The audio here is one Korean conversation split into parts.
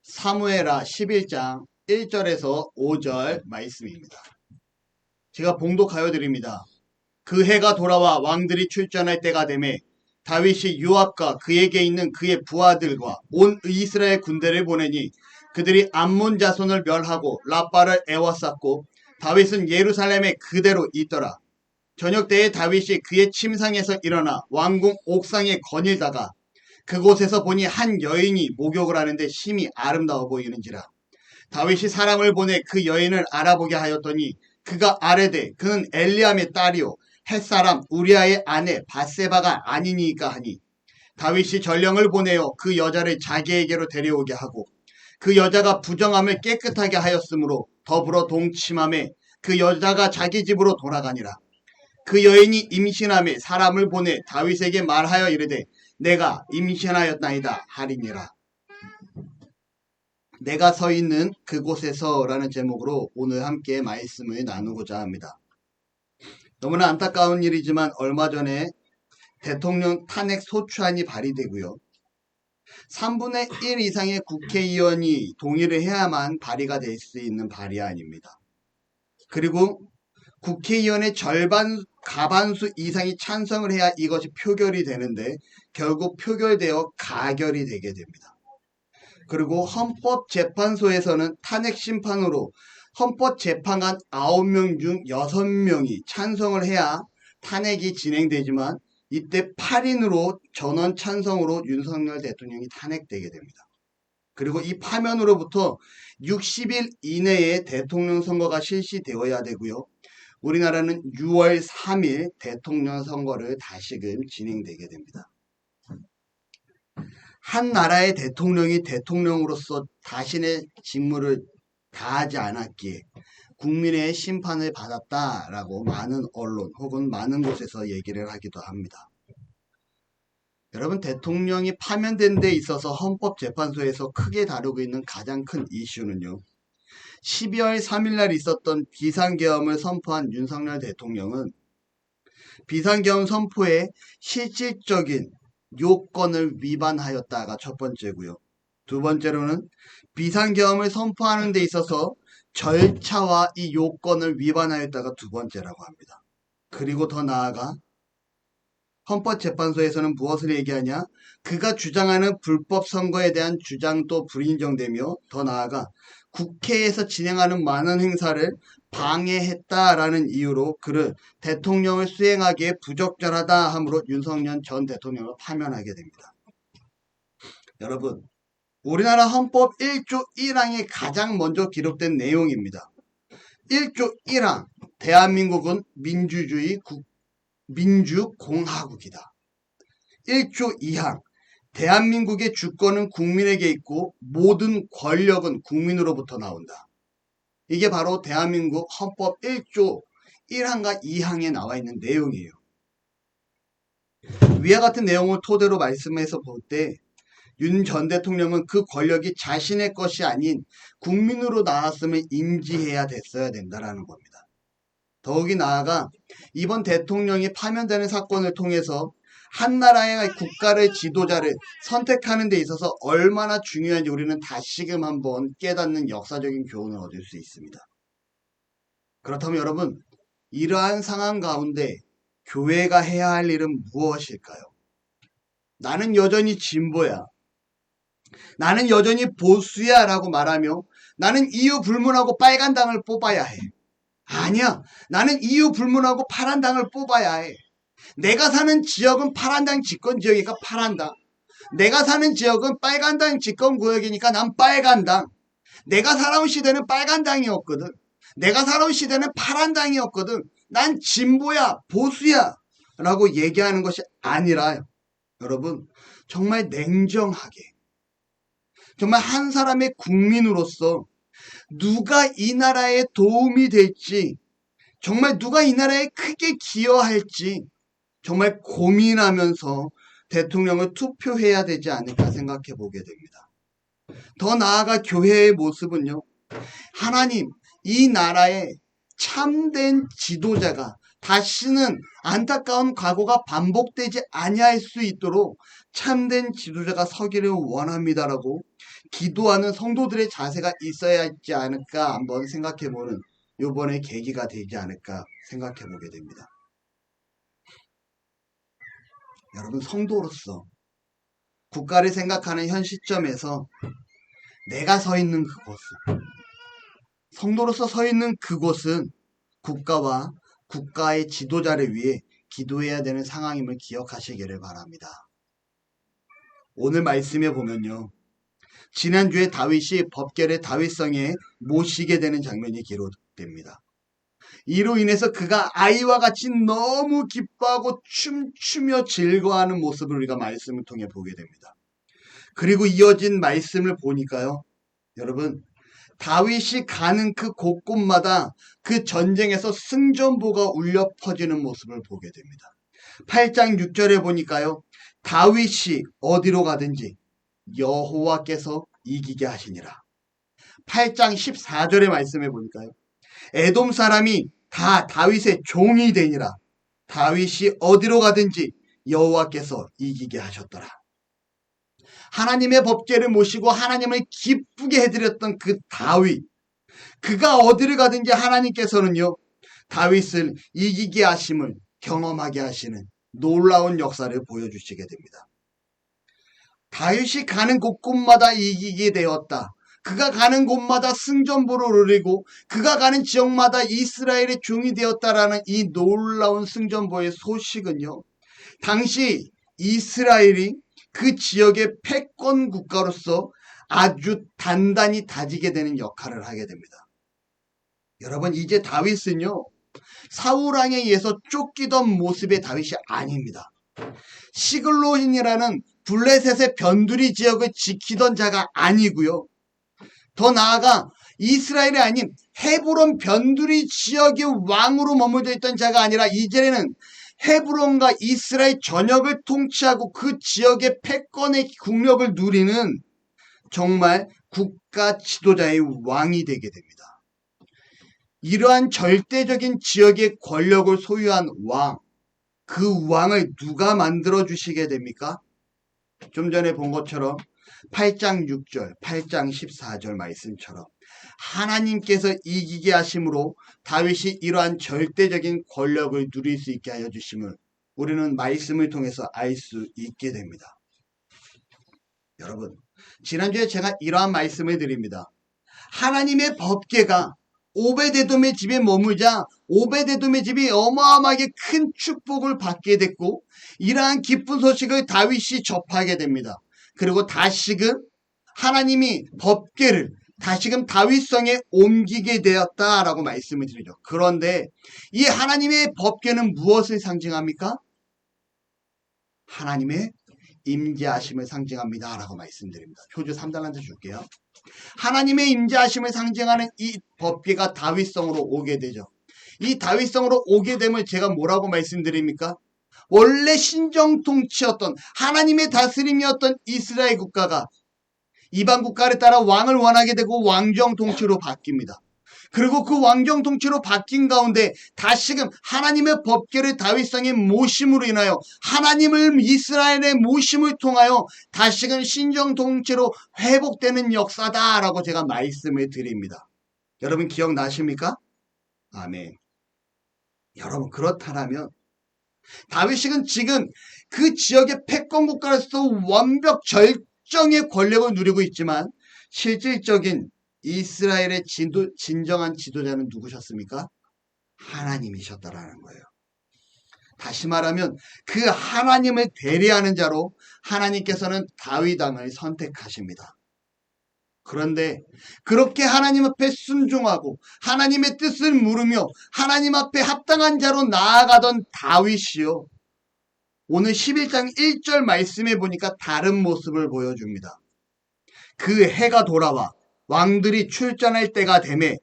사무엘하 11장 1절에서 5절 말씀입니다. 제가 봉독하여 드립니다. 그 해가 돌아와 왕들이 출전할 때가 되매 다윗이 요압과 그에게 있는 그의 부하들과 온 이스라엘 군대를 보내니 그들이 암몬 자손을 멸하고 라빠를 에워쌌고 다윗은 예루살렘에 그대로 있더라. 저녁 때에 다윗이 그의 침상에서 일어나 왕궁 옥상에 거닐다가 그곳에서 보니 한 여인이 목욕을 하는데 심히 아름다워 보이는지라. 다윗이 사람을 보내 그 여인을 알아보게 하였더니 그가 아뢰되 그는 엘리암의 딸이요 햇사람 우리아의 아내 밧세바가 아니니까 하니, 다윗이 전령을 보내어 그 여자를 자기에게로 데려오게 하고 그 여자가 부정함을 깨끗하게 하였으므로 더불어 동침함에 그 여자가 자기 집으로 돌아가니라. 그 여인이 임신함에 사람을 보내 다윗에게 말하여 이르되 내가 임신하였나이다 하리니라. 내가 서 있는 그곳에서 라는 제목으로 오늘 함께 말씀을 나누고자 합니다. 너무나 안타까운 일이지만 얼마 전에 대통령 탄핵 소추안이 발의되고요. 3분의 1 이상의 국회의원이 동의를 해야만 발의가 될 수 있는 발의안입니다. 그리고 국회의원의 가반수 이상이 찬성을 해야 이것이 표결이 되는데 결국 표결되어 가결이 되게 됩니다. 그리고 헌법재판소에서는 탄핵 심판으로 헌법재판관 9명 중 6명이 찬성을 해야 탄핵이 진행되지만 이때 8인으로 전원 찬성으로 윤석열 대통령이 탄핵되게 됩니다. 그리고 이 파면으로부터 60일 이내에 대통령 선거가 실시되어야 되고요. 우리나라는 6월 3일 대통령 선거를 다시금 진행되게 됩니다. 한 나라의 대통령이 대통령으로서 자신의 직무를 다하지 않았기에 국민의 심판을 받았다라고 많은 언론 혹은 많은 곳에서 얘기를 하기도 합니다. 여러분, 대통령이 파면된 데 있어서 헌법재판소에서 크게 다루고 있는 가장 큰 이슈는요. 12월 3일 날 있었던 비상계엄을 선포한 윤석열 대통령은 비상계엄 선포에 실질적인 요건을 위반하였다가 첫 번째고요. 두 번째로는 비상계엄을 선포하는 데 있어서 절차와 이 요건을 위반하였다가 두 번째라고 합니다. 그리고 더 나아가 헌법재판소에서는 무엇을 얘기하냐? 그가 주장하는 불법 선거에 대한 주장도 불인정되며 더 나아가 국회에서 진행하는 많은 행사를 방해했다라는 이유로 그를 대통령을 수행하기에 부적절하다 함으로 윤석열 전 대통령을 파면하게 됩니다. 여러분, 우리나라 헌법 1조 1항에 가장 먼저 기록된 내용입니다. 1조 1항, 대한민국은 민주공화국이다. 1조 2항, 대한민국의 주권은 국민에게 있고 모든 권력은 국민으로부터 나온다. 이게 바로 대한민국 헌법 1조 1항과 2항에 나와 있는 내용이에요. 위와 같은 내용을 토대로 말씀해서 볼 때 윤 전 대통령은 그 권력이 자신의 것이 아닌 국민으로 나왔음을 인지해야 됐어야 된다라는 겁니다. 더욱이 나아가 이번 대통령이 파면되는 사건을 통해서 한 나라의 국가의 지도자를 선택하는 데 있어서 얼마나 중요한지 우리는 다시금 한번 깨닫는 역사적인 교훈을 얻을 수 있습니다. 그렇다면 여러분, 이러한 상황 가운데 교회가 해야 할 일은 무엇일까요? 나는 여전히 진보야. 나는 여전히 보수야 라고 말하며 나는 이유 불문하고 빨간 당을 뽑아야 해. 아니야. 나는 이유 불문하고 파란 당을 뽑아야 해. 내가 사는 지역은 파란당 집권 지역이니까 파란당. 내가 사는 지역은 빨간당 집권 구역이니까 난 빨간당. 내가 살아온 시대는 빨간당이었거든. 내가 살아온 시대는 파란당이었거든. 난 진보야, 보수야 라고 얘기하는 것이 아니라 여러분, 정말 냉정하게 정말 한 사람의 국민으로서 누가 이 나라에 도움이 될지, 정말 누가 이 나라에 크게 기여할지 정말 고민하면서 대통령을 투표해야 되지 않을까 생각해 보게 됩니다. 더 나아가 교회의 모습은요. 하나님, 이 나라에 참된 지도자가 다시는 안타까운 과거가 반복되지 아니할 수 있도록 참된 지도자가 서기를 원합니다라고 기도하는 성도들의 자세가 있어야 하지 않을까 한번 생각해보는 요번에 계기가 되지 않을까 생각해보게 됩니다. 여러분, 성도로서 국가를 생각하는 현 시점에서 내가 서 있는 그곳은, 성도로서 서 있는 그곳은 국가와 국가의 지도자를 위해 기도해야 되는 상황임을 기억하시기를 바랍니다. 오늘 말씀에 보면요, 지난주에 다윗이 법궤를 다윗성에 모시게 되는 장면이 기록됩니다. 이로 인해서 그가 아이와 같이 너무 기뻐하고 춤추며 즐거워하는 모습을 우리가 말씀을 통해 보게 됩니다. 그리고 이어진 말씀을 보니까요, 여러분, 다윗이 가는 그 곳곳마다 그 전쟁에서 승전보가 울려 퍼지는 모습을 보게 됩니다. 8장 6절에 보니까요, 다윗이 어디로 가든지 여호와께서 이기게 하시니라. 8장 14절의 말씀에 보니까요, 에돔 사람이 다 다윗의 종이 되니라. 다윗이 어디로 가든지 여호와께서 이기게 하셨더라. 하나님의 법궤를 모시고 하나님을 기쁘게 해드렸던 그 다윗, 그가 어디를 가든지 하나님께서는요, 다윗을 이기게 하심을 경험하게 하시는 놀라운 역사를 보여주시게 됩니다. 다윗이 가는 곳곳마다 이기게 되었다. 그가 가는 곳마다 승전보를 누리고 그가 가는 지역마다 이스라엘의 종이 되었다라는 이 놀라운 승전보의 소식은요, 당시 이스라엘이 그 지역의 패권 국가로서 아주 단단히 다지게 되는 역할을 하게 됩니다. 여러분, 이제 다윗은요, 사울 왕에 의해서 쫓기던 모습의 다윗이 아닙니다. 시글론이라는 블레셋의 변두리 지역을 지키던 자가 아니고요, 더 나아가 이스라엘이 아닌 헤브론 변두리 지역의 왕으로 머물러 있던 자가 아니라 이제는 헤브론과 이스라엘 전역을 통치하고 그 지역의 패권의 국력을 누리는 정말 국가 지도자의 왕이 되게 됩니다. 이러한 절대적인 지역의 권력을 소유한 왕, 그 왕을 누가 만들어 주시게 됩니까? 좀 전에 본 것처럼 8장 6절, 8장 14절 말씀처럼 하나님께서 이기게 하심으로 다윗이 이러한 절대적인 권력을 누릴 수 있게 하여 주심을 우리는 말씀을 통해서 알 수 있게 됩니다. 여러분, 지난주에 제가 이러한 말씀을 드립니다. 하나님의 법궤가 오베데돔의 집에 머물자 오베데돔의 집이 어마어마하게 큰 축복을 받게 됐고, 이러한 기쁜 소식을 다윗이 접하게 됩니다. 그리고 다시금 하나님이 법궤를 다시금 다윗성에 옮기게 되었다라고 말씀을 드리죠. 그런데 이 하나님의 법궤는 무엇을 상징합니까? 하나님의 임재하심을 상징합니다 라고 말씀드립니다. 표주 3달란트 줄게요. 하나님의 임재하심을 상징하는 이 법궤가 다윗성으로 오게 되죠. 이 다윗성으로 오게 됨을 제가 뭐라고 말씀드립니까? 원래 신정통치였던 하나님의 다스림이었던 이스라엘 국가가 이방 국가를 따라 왕을 원하게 되고 왕정통치로 바뀝니다. 그리고 그 왕정통치로 바뀐 가운데 다시금 하나님의 법궤를 다윗성에 모심으로 인하여 하나님을 이스라엘의 모심을 통하여 다시금 신정통치로 회복되는 역사다라고 제가 말씀을 드립니다. 여러분 기억나십니까? 아멘. 여러분, 그렇다면 다윗은 지금 그 지역의 패권 국가로서 완벽 절정의 권력을 누리고 있지만 실질적인 이스라엘의 진정한 지도자는 누구셨습니까? 하나님이셨다라는 거예요. 다시 말하면 그 하나님을 대리하는 자로 하나님께서는 다윗 왕을 선택하십니다. 그런데 그렇게 하나님 앞에 순종하고 하나님의 뜻을 물으며 하나님 앞에 합당한 자로 나아가던 다윗이요, 오늘 11장 1절 말씀에 보니까 다른 모습을 보여줍니다. 그 해가 돌아와 왕들이 출전할 때가 되매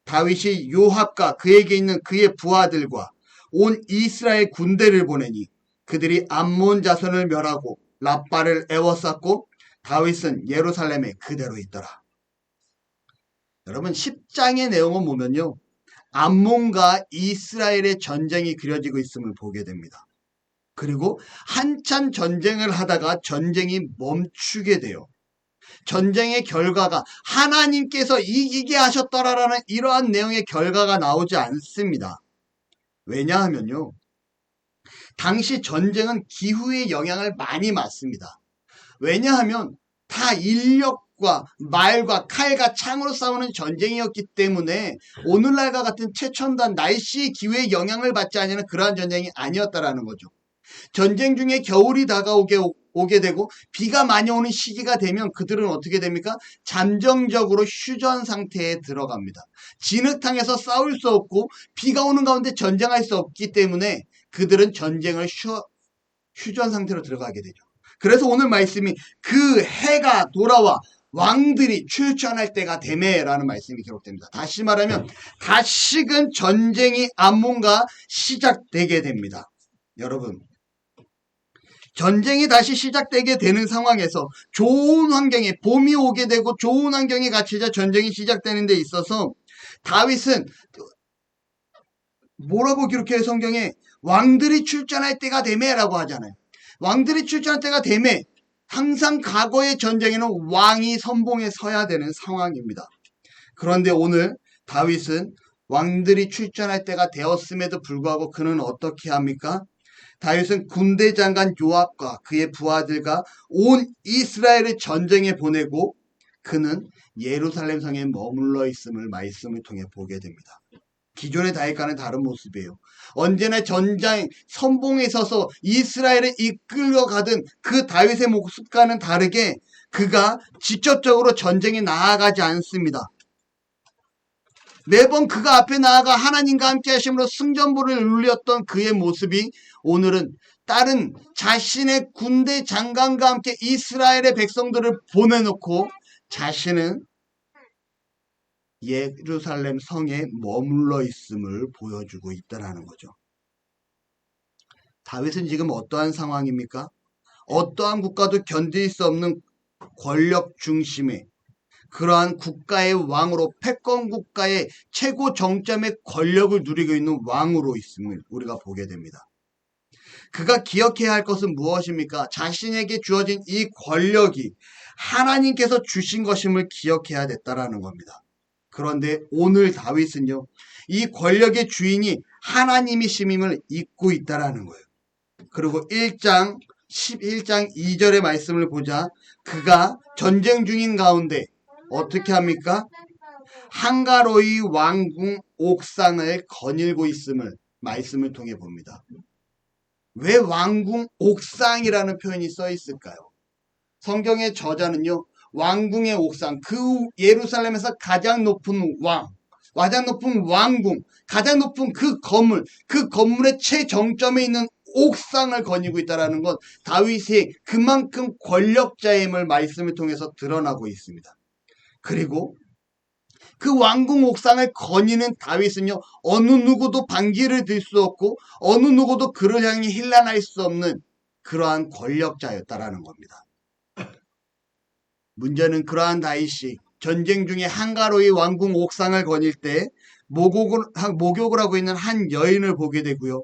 다윗이 요압과 그에게 있는 그의 부하들과 온 이스라엘 군대를 보내니 그들이 암몬 자손을 멸하고 랍바를 에워쌌고 다윗은 예루살렘에 그대로 있더라. 여러분, 10장의 내용을 보면요, 암몬과 이스라엘의 전쟁이 그려지고 있음을 보게 됩니다. 그리고 한참 전쟁을 하다가 전쟁이 멈추게 돼요. 전쟁의 결과가 하나님께서 이기게 하셨더라라는 이러한 내용의 결과가 나오지 않습니다. 왜냐하면요, 당시 전쟁은 기후의 영향을 많이 받습니다. 왜냐하면 다 인력과 말과 칼과 창으로 싸우는 전쟁이었기 때문에 오늘날과 같은 최첨단 날씨 기후의 영향을 받지 않는 그러한 전쟁이 아니었다라는 거죠. 전쟁 중에 겨울이 오게 되고 비가 많이 오는 시기가 되면 그들은 어떻게 됩니까? 잠정적으로 휴전 상태에 들어갑니다. 진흙탕에서 싸울 수 없고 비가 오는 가운데 전쟁할 수 없기 때문에 그들은 전쟁을 휴전 상태로 들어가게 되죠. 그래서 오늘 말씀이 그 해가 돌아와 왕들이 출전할 때가 되매라는 말씀이 기록됩니다. 다시 말하면 다시금 전쟁이 암몬과 시작되게 됩니다. 여러분, 전쟁이 다시 시작되게 되는 상황에서 좋은 환경에 봄이 오게 되고 좋은 환경이 갖추자 전쟁이 시작되는 데 있어서 다윗은 뭐라고 기록해요? 성경에 왕들이 출전할 때가 되매라고 하잖아요. 왕들이 출전할 때가 되매, 항상 과거의 전쟁에는 왕이 선봉에 서야 되는 상황입니다. 그런데 오늘 다윗은 왕들이 출전할 때가 되었음에도 불구하고 그는 어떻게 합니까? 다윗은 군대 장관 요압과 그의 부하들과 온 이스라엘을 전쟁에 보내고 그는 예루살렘 성에 머물러 있음을 말씀을 통해 보게 됩니다. 기존의 다윗과는 다른 모습이에요. 언제나 전장 선봉에 서서 이스라엘을 이끌어 가던 그 다윗의 모습과는 다르게 그가 직접적으로 전쟁에 나아가지 않습니다. 매번 그가 앞에 나아가 하나님과 함께 하심으로 승전보를 울렸던 그의 모습이 오늘은 다른 자신의 군대 장관과 함께 이스라엘의 백성들을 보내놓고 자신은 예루살렘 성에 머물러 있음을 보여주고 있다는 거죠. 다윗은 지금 어떠한 상황입니까? 어떠한 국가도 견딜 수 없는 권력 중심의 그러한 국가의 왕으로 패권 국가의 최고 정점의 권력을 누리고 있는 왕으로 있음을 우리가 보게 됩니다. 그가 기억해야 할 것은 무엇입니까? 자신에게 주어진 이 권력이 하나님께서 주신 것임을 기억해야 됐다라는 겁니다. 그런데 오늘 다윗은요, 이 권력의 주인이 하나님이심임을 잊고 있다라는 거예요. 그리고 11장 2절의 말씀을 보자 그가 전쟁 중인 가운데 어떻게 합니까? 한가로이 왕궁 옥상을 거닐고 있음을 말씀을 통해 봅니다. 왜 왕궁 옥상이라는 표현이 써 있을까요? 성경의 저자는요, 왕궁의 옥상, 그 예루살렘에서 가장 높은 가장 높은 왕궁, 가장 높은 그 건물의 최정점에 있는 옥상을 거니고 있다는 건 다윗이 그만큼 권력자임을 말씀을 통해서 드러나고 있습니다. 그리고 그 왕궁 옥상을 거니는 다윗은요, 어느 누구도 반기를 들 수 없고 어느 누구도 그를 향해 힐난할 수 없는 그러한 권력자였다라는 겁니다. 문제는 그러한 다윗이 전쟁 중에 한가로이 왕궁 옥상을 거닐 때 목욕을 하고 있는 한 여인을 보게 되고요.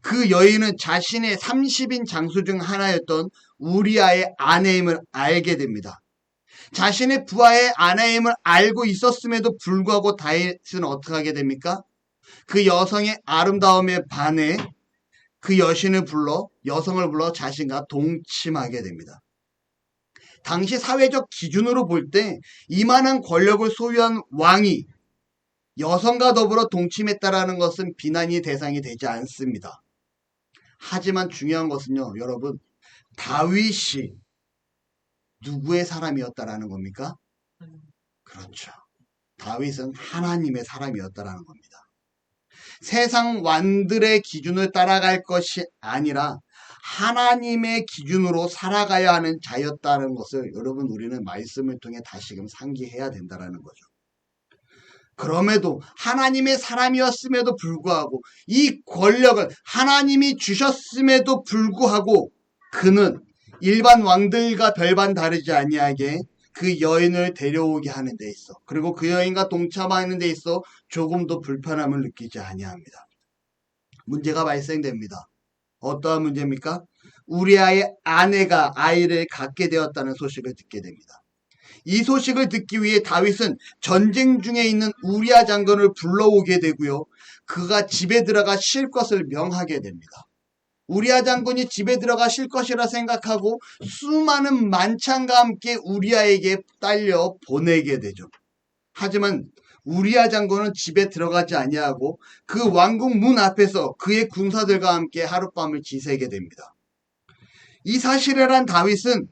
그 여인은 자신의 30인 장수 중 하나였던 우리아의 아내임을 알게 됩니다. 자신의 부하의 아내임을 알고 있었음에도 불구하고 다윗은 어떻게 하게 됩니까? 그 여성의 아름다움에 반해 그 여성을 불러 자신과 동침하게 됩니다. 당시 사회적 기준으로 볼 때 이만한 권력을 소유한 왕이 여성과 더불어 동침했다라는 것은 비난의 대상이 되지 않습니다. 하지만 중요한 것은요, 여러분, 다윗이 누구의 사람이었다라는 겁니까? 그렇죠. 다윗은 하나님의 사람이었다라는 겁니다. 세상 왕들의 기준을 따라갈 것이 아니라 하나님의 기준으로 살아가야 하는 자였다는 것을 여러분 우리는 말씀을 통해 다시금 상기해야 된다는 거죠. 그럼에도 하나님의 사람이었음에도 불구하고 이 권력을 하나님이 주셨음에도 불구하고 그는 일반 왕들과 별반 다르지 아니하게 그 여인을 데려오게 하는 데 있어, 그리고 그 여인과 동참하는 데 있어 조금도 불편함을 느끼지 아니합니다. 문제가 발생됩니다. 어떠한 문제입니까? 우리아의 아내가 아이를 갖게 되었다는 소식을 듣게 됩니다. 이 소식을 듣기 위해 다윗은 전쟁 중에 있는 우리아 장군을 불러오게 되고요. 그가 집에 들어가 쉴 것을 명하게 됩니다. 우리아 장군이 집에 들어가 쉴 것이라 생각하고 수많은 만찬과 함께 우리아에게 딸려 보내게 되죠. 하지만 우리아 장군은 집에 들어가지 아니하고 그 왕궁 문 앞에서 그의 군사들과 함께 하룻밤을 지새게 됩니다. 이 사실을 한 다윗은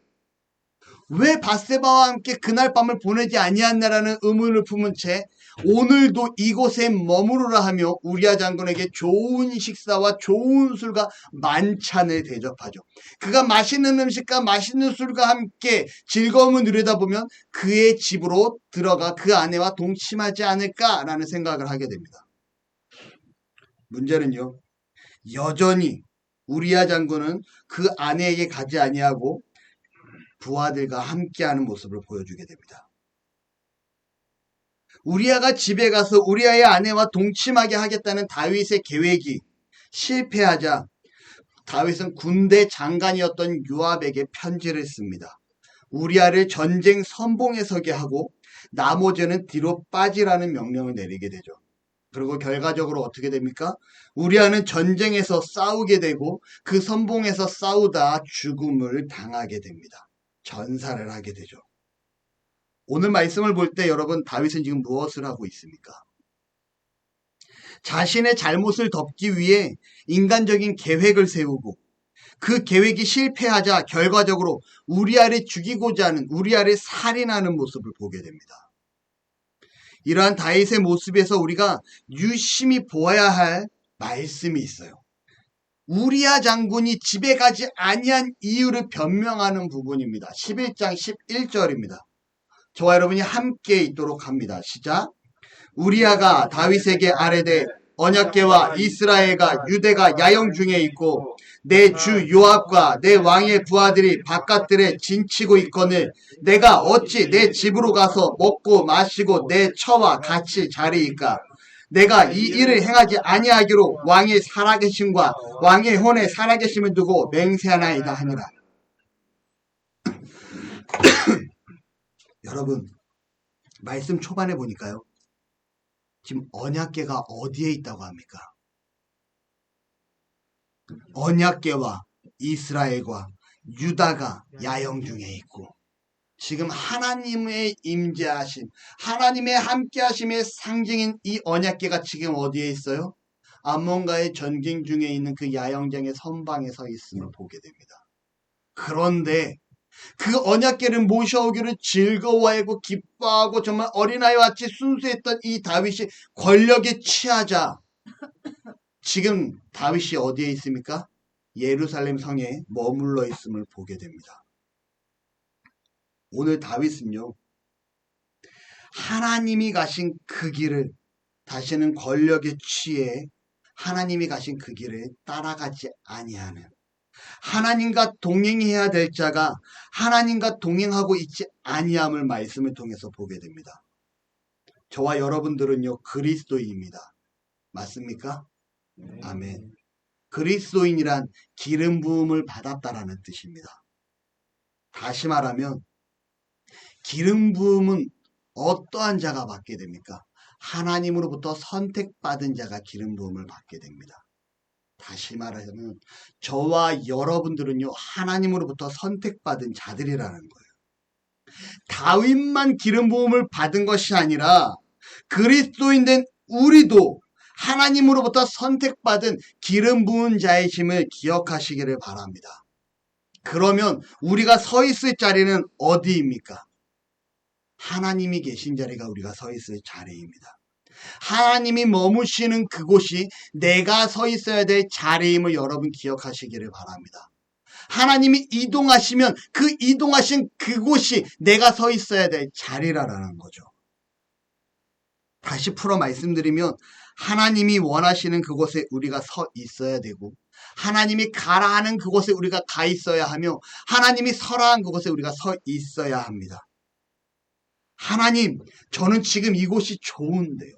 왜 밧세바와 함께 그날 밤을 보내지 아니했나라는 의문을 품은 채 오늘도 이곳에 머무르라 하며 우리아 장군에게 좋은 식사와 좋은 술과 만찬을 대접하죠. 그가 맛있는 음식과 맛있는 술과 함께 즐거움을 누리다 보면 그의 집으로 들어가 그 아내와 동침하지 않을까라는 생각을 하게 됩니다. 문제는요, 여전히 우리아 장군은 그 아내에게 가지 아니하고 부하들과 함께하는 모습을 보여주게 됩니다. 우리아가 집에 가서 우리아의 아내와 동침하게 하겠다는 다윗의 계획이 실패하자 다윗은 군대 장관이었던 요압에게 편지를 씁니다. 우리아를 전쟁 선봉에 서게 하고 나머지는 뒤로 빠지라는 명령을 내리게 되죠. 그리고 결과적으로 어떻게 됩니까? 우리아는 전쟁에서 싸우게 되고 그 선봉에서 싸우다 죽음을 당하게 됩니다. 전사를 하게 되죠. 오늘 말씀을 볼 때 여러분 다윗은 지금 무엇을 하고 있습니까? 자신의 잘못을 덮기 위해 인간적인 계획을 세우고 그 계획이 실패하자 결과적으로 우리아를 죽이고자 하는 우리아를 살인하는 모습을 보게 됩니다. 이러한 다윗의 모습에서 우리가 유심히 보아야 할 말씀이 있어요. 우리아 장군이 집에 가지 아니한 이유를 변명하는 부분입니다. 11장 11절입니다. 저와 여러분이 함께 읽도록 합니다. 시작. 우리아가 다윗에게 아뢰되 언약궤와 이스라엘과 유대가 야영 중에 있고 내 주 요압과 내 왕의 부하들이 바깥들에 진치고 있거늘 내가 어찌 내 집으로 가서 먹고 마시고 내 처와 같이 자리이까? 내가 이 일을 행하지 아니하기로 왕의 살아계심과 왕의 혼의 살아계심을 두고 맹세하나이다 하니라. 여러분, 말씀 초반에 보니까요. 지금 언약궤가 어디에 있다고 합니까? 언약궤와 이스라엘과 유다가 야영 중에 있고 지금 하나님의 임재하심, 하나님의 함께하심의 상징인 이 언약궤가 지금 어디에 있어요? 암몬과의 전쟁 중에 있는 그 야영장의 선방에 서 있음을 보게 됩니다. 그런데 그 언약궤를 모셔오기를 즐거워하고 기뻐하고 정말 어린아이와 같이 순수했던 이 다윗이 권력에 취하자 지금 다윗이 어디에 있습니까? 예루살렘 성에 머물러 있음을 보게 됩니다. 오늘 다윗은요, 하나님이 가신 그 길을 다시는 권력에 취해 하나님이 가신 그 길을 따라가지 아니하는 하나님과 동행해야 될 자가 하나님과 동행하고 있지 아니함을 말씀을 통해서 보게 됩니다. 저와 여러분들은요, 그리스도인입니다. 맞습니까? 아멘. 그리스도인이란 기름 부음을 받았다라는 뜻입니다. 다시 말하면 기름 부음은 어떠한 자가 받게 됩니까? 하나님으로부터 선택받은 자가 기름 부음을 받게 됩니다. 다시 말하자면 저와 여러분들은요, 하나님으로부터 선택받은 자들이라는 거예요. 다윗만 기름 부음을 받은 것이 아니라 그리스도인 된 우리도 하나님으로부터 선택받은 기름 부은 자이심을 기억하시기를 바랍니다. 그러면 우리가 서 있을 자리는 어디입니까? 하나님이 계신 자리가 우리가 서 있을 자리입니다. 하나님이 머무시는 그곳이 내가 서 있어야 될 자리임을 여러분 기억하시기를 바랍니다. 하나님이 이동하시면 그 이동하신 그곳이 내가 서 있어야 될 자리라는 거죠. 다시 풀어 말씀드리면 하나님이 원하시는 그곳에 우리가 서 있어야 되고 하나님이 가라 하는 그곳에 우리가 가 있어야 하며 하나님이 서라 한 그곳에 우리가 서 있어야 합니다. 하나님, 저는 지금 이곳이 좋은데요.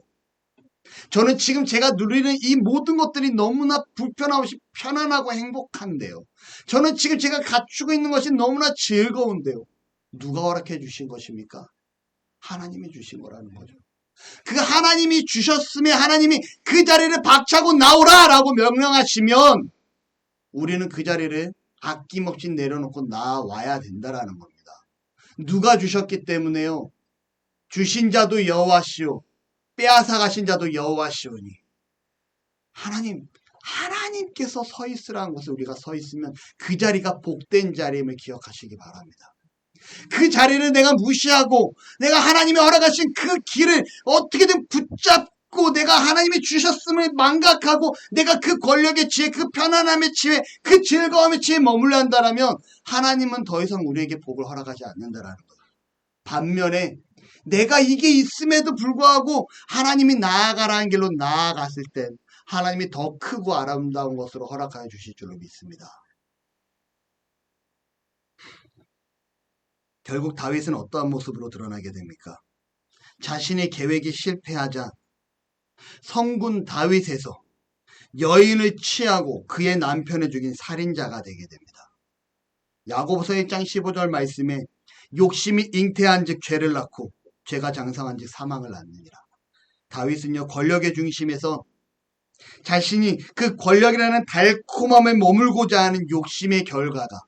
저는 지금 제가 누리는 이 모든 것들이 너무나 불편하고 편안하고 행복한데요. 저는 지금 제가 갖추고 있는 것이 너무나 즐거운데요. 누가 허락해 주신 것입니까? 하나님이 주신 거라는 거죠. 그 하나님이 주셨음에 하나님이 그 자리를 박차고 나오라라고 명령하시면 우리는 그 자리를 아낌없이 내려놓고 나와야 된다라는 겁니다. 누가 주셨기 때문에요. 주신 자도 여호와시오 빼앗아 가신 자도 여호와시오니 하나님께서 서 있으라는 곳에 우리가 서 있으면 그 자리가 복된 자리임을 기억하시기 바랍니다. 그 자리를 내가 무시하고 내가 하나님이 허락하신 그 길을 어떻게든 붙잡고 내가 하나님이 주셨음을 망각하고 내가 그 권력의 지혜, 그 편안함의 지혜, 그 즐거움의 지혜에 머물러 한다면 하나님은 더 이상 우리에게 복을 허락하지 않는다라는 거예요. 반면에 내가 이게 있음에도 불구하고 하나님이 나아가라는 길로 나아갔을 때 하나님이 더 크고 아름다운 것으로 허락하여 주실 줄로 믿습니다. 결국 다윗은 어떠한 모습으로 드러나게 됩니까? 자신의 계획이 실패하자 성군 다윗에서 여인을 취하고 그의 남편을 죽인 살인자가 되게 됩니다. 야고보서 1장 15절 말씀에 욕심이 잉태한 즉 죄를 낳고 죄가 장성한 즉 사망을 낳느니라. 다윗은요 권력의 중심에서 자신이 그 권력이라는 달콤함에 머물고자 하는 욕심의 결과가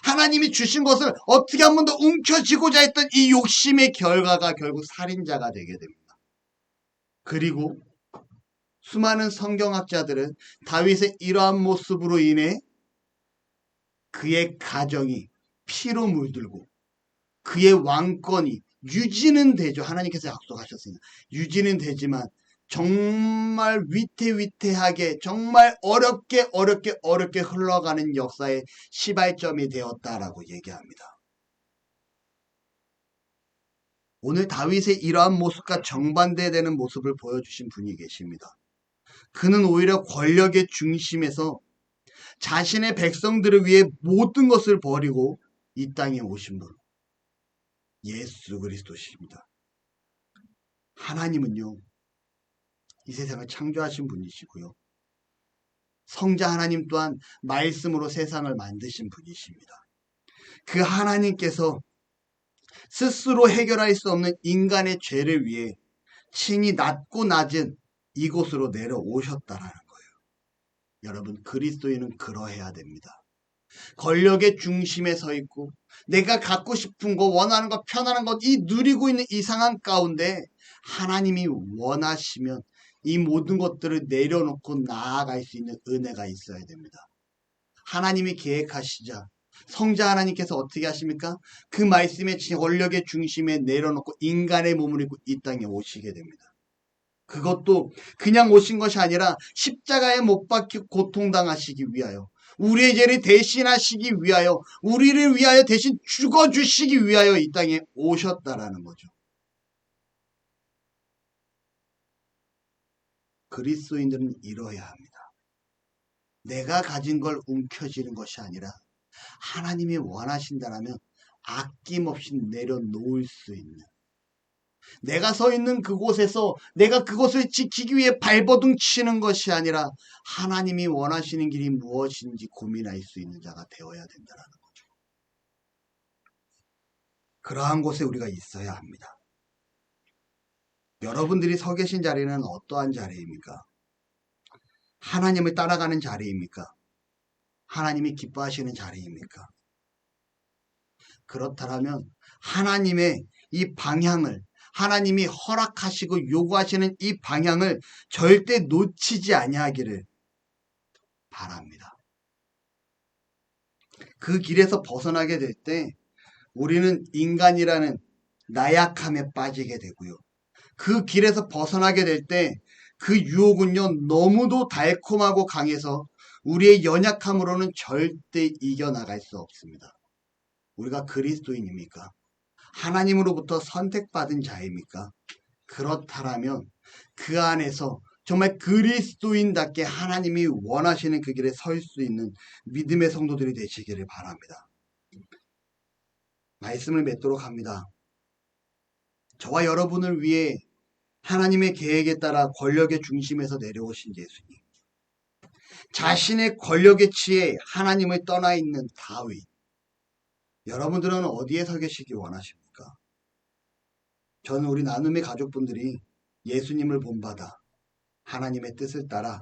하나님이 주신 것을 어떻게 한 번 더 움켜쥐고자 했던 이 욕심의 결과가 결국 살인자가 되게 됩니다. 그리고 수많은 성경학자들은 다윗의 이러한 모습으로 인해 그의 가정이 피로 물들고 그의 왕권이 유지는 되죠. 하나님께서 약속하셨으니까 유지는 되지만 정말 위태위태하게 정말 어렵게 흘러가는 역사의 시발점이 되었다라고 얘기합니다. 오늘 다윗의 이러한 모습과 정반대되는 모습을 보여주신 분이 계십니다. 그는 오히려 권력의 중심에서 자신의 백성들을 위해 모든 것을 버리고 이 땅에 오신 분 예수 그리스도십니다. 하나님은요 이 세상을 창조하신 분이시고요. 성자 하나님 또한 말씀으로 세상을 만드신 분이십니다. 그 하나님께서 스스로 해결할 수 없는 인간의 죄를 위해 친히 낮고 낮은 이곳으로 내려오셨다라는 거예요. 여러분 그리스도인은 그러해야 됩니다. 권력의 중심에 서 있고 내가 갖고 싶은 거 원하는 거 편안한 거 이 누리고 있는 이 상황 가운데 하나님이 원하시면 이 모든 것들을 내려놓고 나아갈 수 있는 은혜가 있어야 됩니다. 하나님이 계획하시자 성자 하나님께서 어떻게 하십니까? 그 말씀의 권력의 중심에 내려놓고 인간의 몸을 입고 이 땅에 오시게 됩니다. 그것도 그냥 오신 것이 아니라 십자가에 못 박혀 고통당하시기 위하여 우리의 죄를 대신하시기 위하여 우리를 위하여 대신 죽어주시기 위하여 이 땅에 오셨다라는 거죠. 그리스도인들은 이뤄야 합니다. 내가 가진 걸 움켜쥐는 것이 아니라 하나님이 원하신다라면 아낌없이 내려놓을 수 있는 내가 서 있는 그곳에서 내가 그곳을 지키기 위해 발버둥 치는 것이 아니라 하나님이 원하시는 길이 무엇인지 고민할 수 있는 자가 되어야 된다는 거죠. 그러한 곳에 우리가 있어야 합니다. 여러분들이 서 계신 자리는 어떠한 자리입니까? 하나님을 따라가는 자리입니까? 하나님이 기뻐하시는 자리입니까? 그렇다면 하나님의 이 방향을 하나님이 허락하시고 요구하시는 이 방향을 절대 놓치지 아니하기를 바랍니다. 그 길에서 벗어나게 될 때 우리는 인간이라는 나약함에 빠지게 되고요. 그 길에서 벗어나게 될 때 그 유혹은요 너무도 달콤하고 강해서 우리의 연약함으로는 절대 이겨나갈 수 없습니다. 우리가 그리스도인입니까? 하나님으로부터 선택받은 자입니까? 그렇다면 그 안에서 정말 그리스도인답게 하나님이 원하시는 그 길에 설 수 있는 믿음의 성도들이 되시기를 바랍니다. 말씀을 맺도록 합니다. 저와 여러분을 위해 하나님의 계획에 따라 권력의 중심에서 내려오신 예수님. 자신의 권력의 지혜에 하나님을 떠나 있는 다윗. 여러분들은 어디에 서 계시기 원하십니까? 저는 우리 나눔의 가족분들이 예수님을 본받아 하나님의 뜻을 따라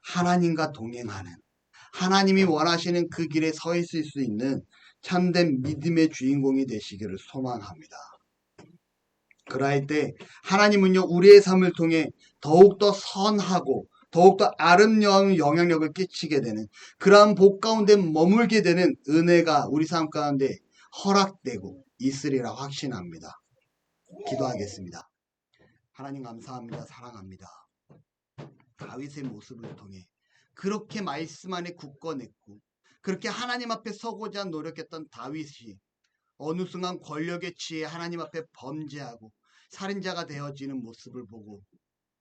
하나님과 동행하는, 하나님이 원하시는 그 길에 서 있을 수 있는 참된 믿음의 주인공이 되시기를 소망합니다. 그러할 때 하나님은요, 우리의 삶을 통해 더욱더 선하고 더욱더 아름다운 영향력을 끼치게 되는, 그러한 복 가운데 머물게 되는 은혜가 우리 삶 가운데 허락되고 있으리라 확신합니다. 기도하겠습니다. 하나님 감사합니다. 사랑합니다. 다윗의 모습을 통해 그렇게 말씀 안에 굳건했고 그렇게 하나님 앞에 서고자 노력했던 다윗이 어느 순간 권력에 취해 하나님 앞에 범죄하고 살인자가 되어지는 모습을 보고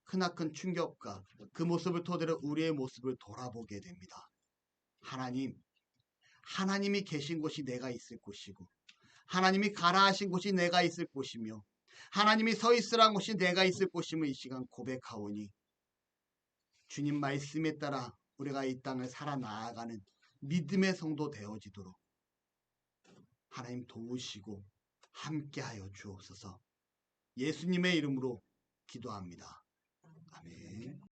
크나큰 충격과 그 모습을 토대로 우리의 모습을 돌아보게 됩니다. 하나님이 계신 곳이 내가 있을 곳이고 하나님이 가라 하신 곳이 내가 있을 곳이며 하나님이 서 있으라는 곳이 내가 있을 곳임을 이 시간 고백하오니 주님 말씀에 따라 우리가 이 땅을 살아나아가는 믿음의 성도 되어지도록 하나님 도우시고 함께하여 주옵소서. 예수님의 이름으로 기도합니다. 아멘.